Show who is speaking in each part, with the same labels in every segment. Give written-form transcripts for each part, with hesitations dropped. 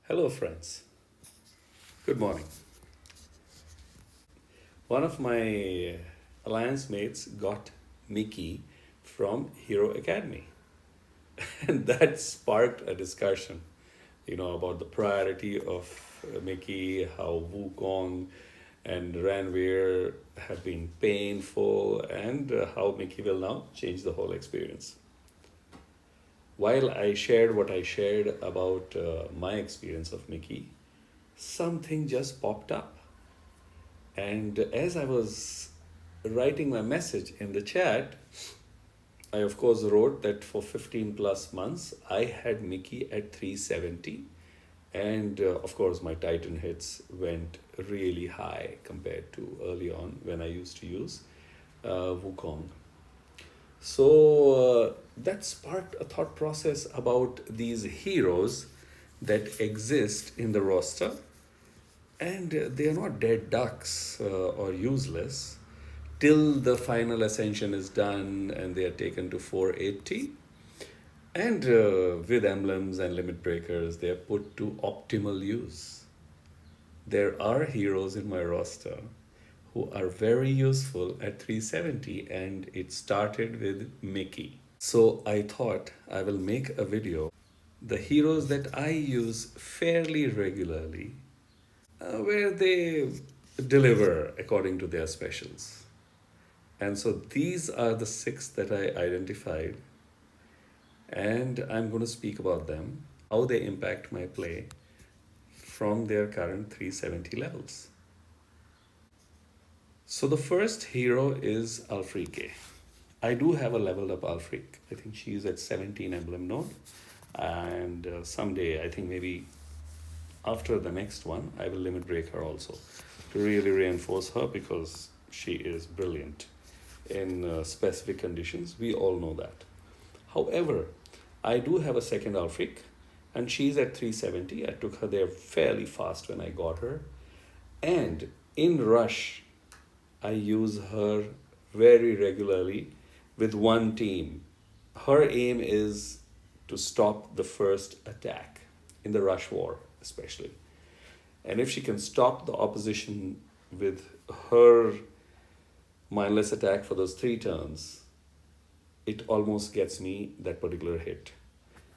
Speaker 1: Hello, friends. Good morning. One of my alliance mates got Mickey from Hero Academy, and that sparked a discussion, about the priority of Mickey, how Wukong and Ranveer have been painful, and how Mickey will now change the whole experience. While I shared what I shared about my experience of Mickey, something just popped up. And as I was writing my message in the chat, I of course wrote that for 15 plus months I had Mickey at 370. And of course, my Titan hits went really high compared to early on when I used to use Wukong. So that sparked a thought process about these heroes that exist in the roster, and they are not dead ducks or useless till the final ascension is done and they are taken to 480. And with emblems and limit breakers, they are put to optimal use. There are heroes in my roster who are very useful at 370, and it started with Mickey. So I thought I will make a video. The heroes that I use fairly regularly, where they deliver according to their specials. And so these are the six that I identified, and I'm going to speak about them, how they impact my play from their current 370 levels. So the first hero is Alfreak. I do have a leveled up Alfreak. I think she's at 17 emblem node. And someday, I think maybe after the next one, I will limit break her also to really reinforce her, because she is brilliant in specific conditions. We all know that. However, I do have a second Alfreak, and she's at 370. I took her there fairly fast when I got her. And in Rush, I use her very regularly with one team. Her aim is to stop the first attack in the Rush War, especially. And if she can stop the opposition with her mindless attack for those 3 turns, it almost gets me that particular hit.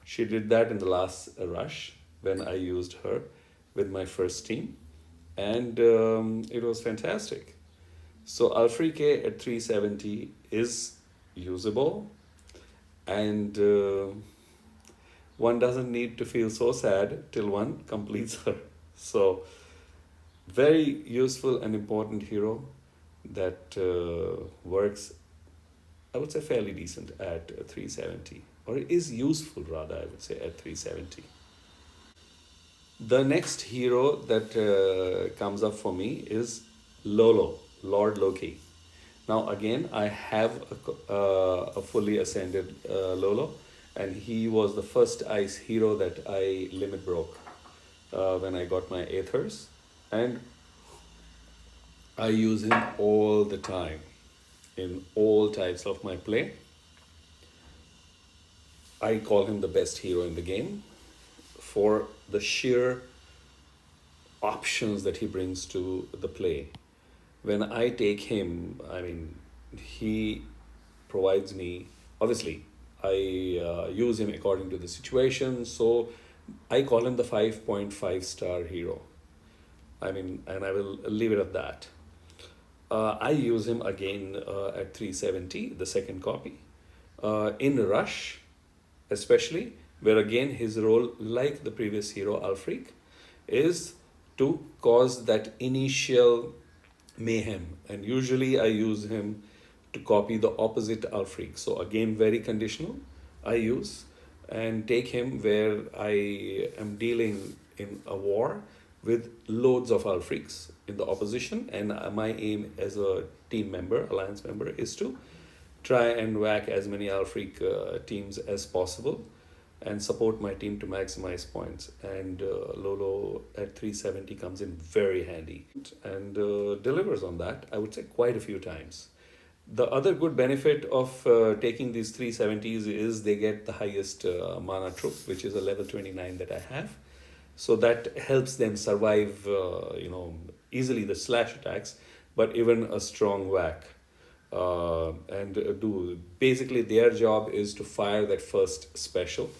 Speaker 1: She did that in the last rush when I used her with my first team, and it was fantastic. So Alfreak at 370 is usable, and one doesn't need to feel so sad till one completes her. So very useful and important hero that works, I would say, fairly decent at 370, or is useful rather, I would say, at 370. The next hero that comes up for me is Lord Loki. Now again, I have a fully ascended Lolo, and he was the first ice hero that I limit broke when I got my Aethers, and I use him all the time in all types of my play. I call him the best hero in the game for the sheer options that he brings to the play. When I take him, I mean, he provides me, obviously, I use him according to the situation. So I call him the 5.5 star hero. I mean, and I will leave it at that. I use him again at 370, the second copy. In Rush, especially, where again his role, like the previous hero Alfreak, is to cause that initial mayhem. And usually I use him to copy the opposite Alfreak. So again, very conditional I use, and take him where I am dealing in a war with loads of Alfreaks in the opposition, and my aim as a team member, alliance member, is to try and whack as many Alfreak teams as possible and support my team to maximize points. And Lolo at 370 comes in very handy and delivers on that, I would say, quite a few times. The other good benefit of taking these 370s is they get the highest mana troop, which is a level 29 that I have. So that helps them survive, easily the slash attacks, but even a strong whack. And do basically their job is to fire that first special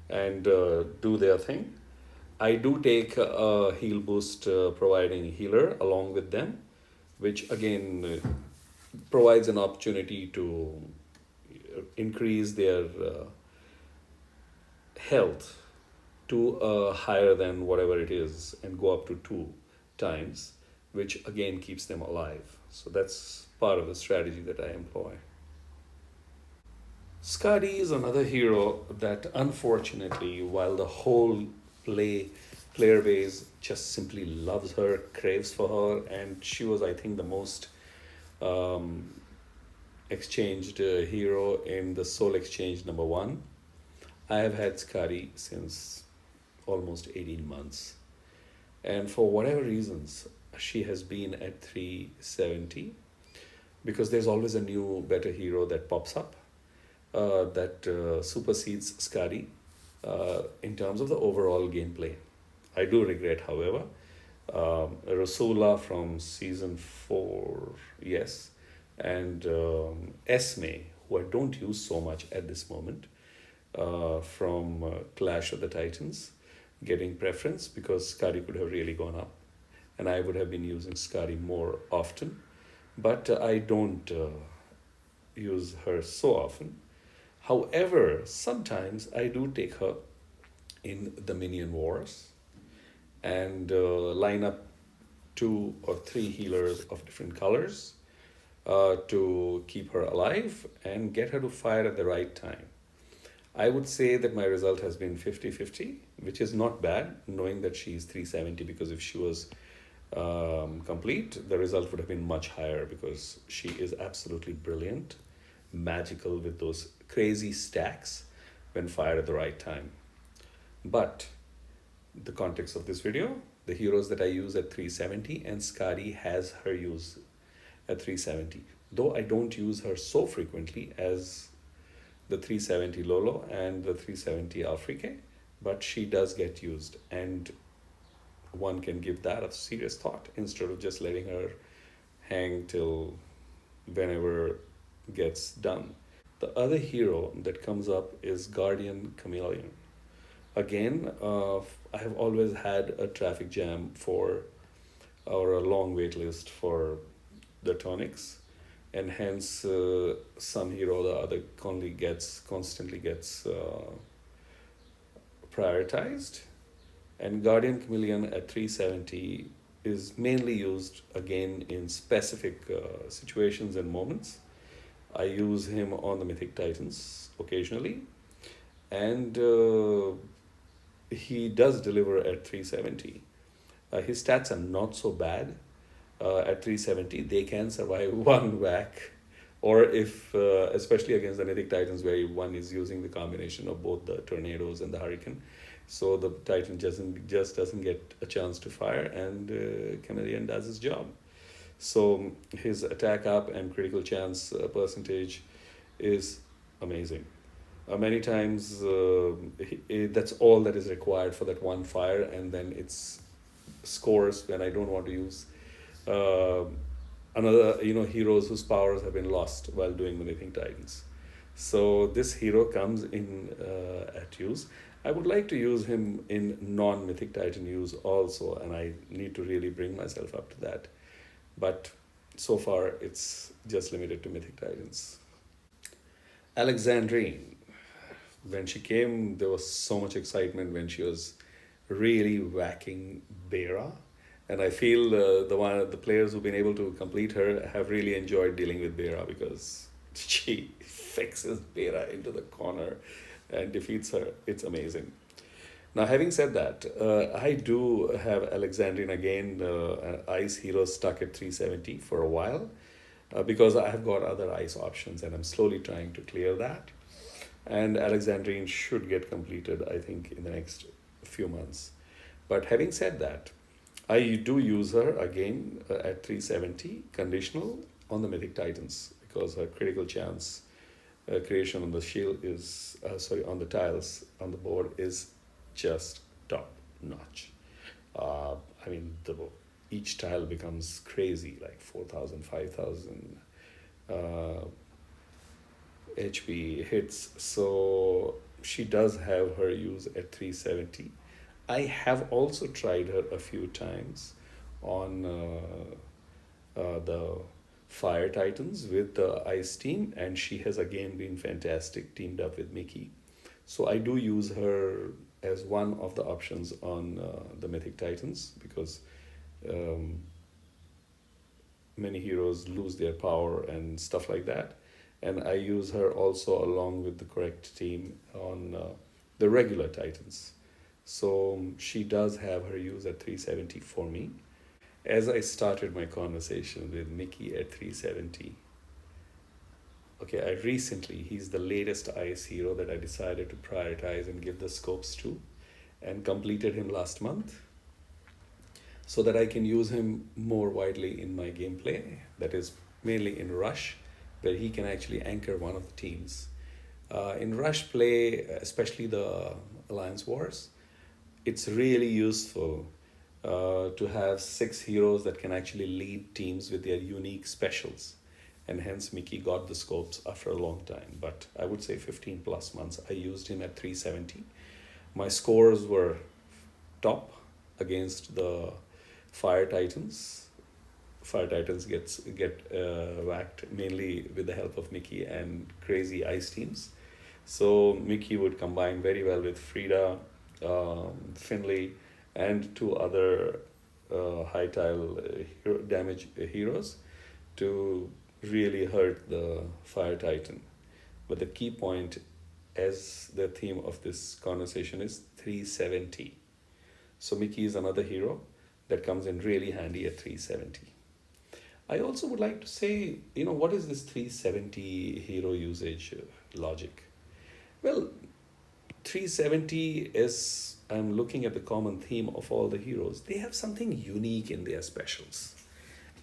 Speaker 1: and do their thing. I do take a heal boost, providing healer along with them, which again provides an opportunity to increase their health to higher than whatever it is and go up to 2 times, which again keeps them alive. So that's part of the strategy that I employ. Scotty is another hero that unfortunately, while the whole player base just simply loves her, craves for her, and she was, I think, the most um, exchanged hero in the Soul Exchange #1. I have had Scotty since almost 18 months. And for whatever reasons, she has been at 370 because there's always a new, better hero that pops up that supersedes Scotty in terms of the overall gameplay. I do regret, however, Rasula from season 4, yes, and Esme, who I don't use so much at this moment, from Clash of the Titans, getting preference because Scotty could have really gone up, and I would have been using Scotty more often, but I don't use her so often. However, sometimes I do take her in the minion wars and line up 2 or 3 healers of different colors to keep her alive and get her to fire at the right time. I would say that my result has been 50-50, which is not bad, knowing that she's 370, because if she was complete, the result would have been much higher because she is absolutely brilliant, magical with those crazy stacks when fired at the right time. But the context of this video, the heroes that I use at 370, and Scotty has her use at 370. Though I don't use her so frequently as the 370 Lolo and the 370 Alfreak, but she does get used, and one can give that a serious thought instead of just letting her hang till whenever gets done. The other hero that comes up is Guardian Chameleon. Again, I have always had a traffic jam for, or a long wait list for the tonics, and hence some hero the other constantly gets prioritized. And Guardian Chameleon at 370 is mainly used again in specific situations and moments. I use him on the Mythic Titans occasionally, and he does deliver at 370. His stats are not so bad. At 370, they can survive one whack, or if, especially against the Mythic Titans, where one is using the combination of both the tornadoes and the hurricane. So the Titan just doesn't get a chance to fire, and Chameleon does his job. So his attack up and critical chance percentage is amazing. Many times that's all that is required for that one fire, and then it's scores when I don't want to use another heroes whose powers have been lost while doing the Mythic Titans. So this hero comes in at use. I would like to use him in non-Mythic Titan use also, and I need to really bring myself up to that. But so far, it's just limited to Mythic Titans. Alexandrine. When she came, there was so much excitement when she was really whacking Bera. And I feel the players who've been able to complete her have really enjoyed dealing with Bera because she fixes Bera into the corner and defeats her. It's amazing. Now, having said that, I do have Alexandrine again, ice hero stuck at 370 for a while because I have got other ice options and I'm slowly trying to clear that. And Alexandrine should get completed, I think, in the next few months. But having said that, I do use her again at 370 conditional on the Mythic Titans because her critical chance creation on the shield is, on the tiles on the board is just top. notch. Uh, I mean, each tile becomes crazy, like 4,000, 5,000 HP hits. So she does have her use at 370. I have also tried her a few times on the Fire Titans with the Ice team, and she has again been fantastic teamed up with Mickey. So I do use her as one of the options on the Mythic Titans, because um, many heroes lose their power and stuff like that. And I use her also along with the correct team on the regular Titans. So she does have her use at 370 for me. As I started my conversation with Mickey at 370, okay, he's the latest ice hero that I decided to prioritize and give the scopes to, and completed him last month so that I can use him more widely in my gameplay. That is mainly in Rush, where he can actually anchor one of the teams. In Rush play, especially the Alliance Wars, it's really useful to have 6 heroes that can actually lead teams with their unique specials. And hence Mickey got the scopes after a long time. But I would say 15 plus months I used him at 370. My scores were top against the Fire Titans. Fire Titans get whacked mainly with the help of Mickey and crazy ice teams. So Mickey would combine very well with Frida, Finley, and 2 other high tile damage heroes to really hurt the Fire Titan. But the key point, as the theme of this conversation, is 370. So Mickey is another hero that comes in really handy at 370. I also would like to say, what is this 370 hero usage logic? Well, 370 is, I'm looking at the common theme of all the heroes. They have something unique in their specials.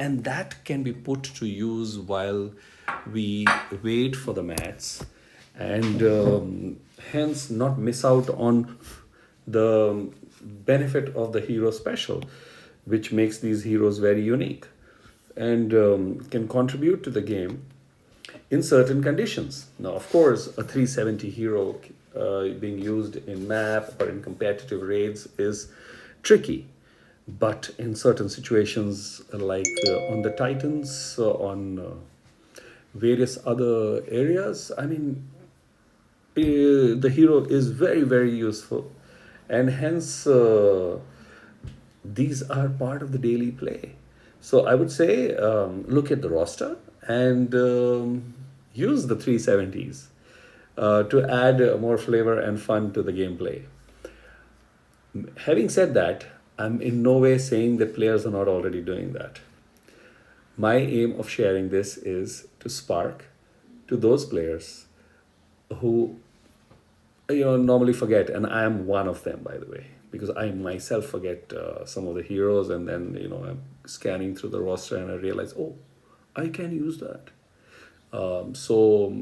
Speaker 1: And that can be put to use while we wait for the mats, and hence not miss out on the benefit of the hero special, which makes these heroes very unique and can contribute to the game in certain conditions. Now, of course, a 370 hero being used in map or in competitive raids is tricky. But in certain situations, like on the Titans, on various other areas, I mean, the hero is very, very useful. And hence, these are part of the daily play. So I would say, look at the roster and use the 370s to add more flavor and fun to the gameplay. Having said that, I'm in no way saying that players are not already doing that. My aim of sharing this is to spark to those players who normally forget, and I am one of them, by the way, because I myself forget some of the heroes, and then I'm scanning through the roster and I realize, oh, I can use that. So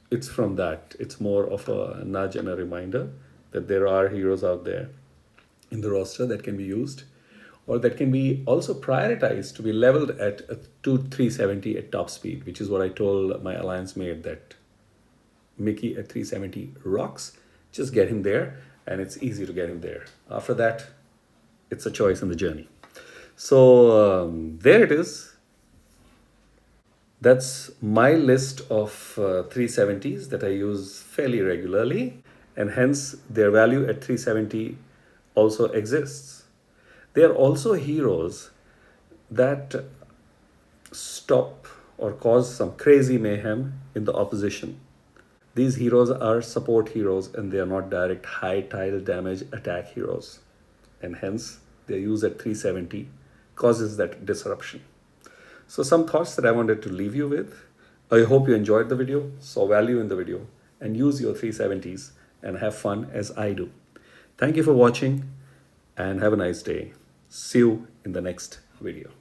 Speaker 1: it's from that. It's more of a nudge and a reminder that there are heroes out there in the roster that can be used, or that can be also prioritized to be leveled at 370 at top speed, which is what I told my alliance mate, that Mickey at 370 rocks. Just get him there, and it's easy to get him there. After that, it's a choice in the journey. So there it is. That's my list of 370s that I use fairly regularly, and hence their value at 370 also exists. They are also heroes that stop or cause some crazy mayhem in the opposition. These heroes are support heroes, and they are not direct high tile damage attack heroes. And hence, their use at 370 causes that disruption. So some thoughts that I wanted to leave you with. I hope you enjoyed the video, saw value in the video, and use your 370s and have fun as I do. Thank you for watching and have a nice day. See you in the next video.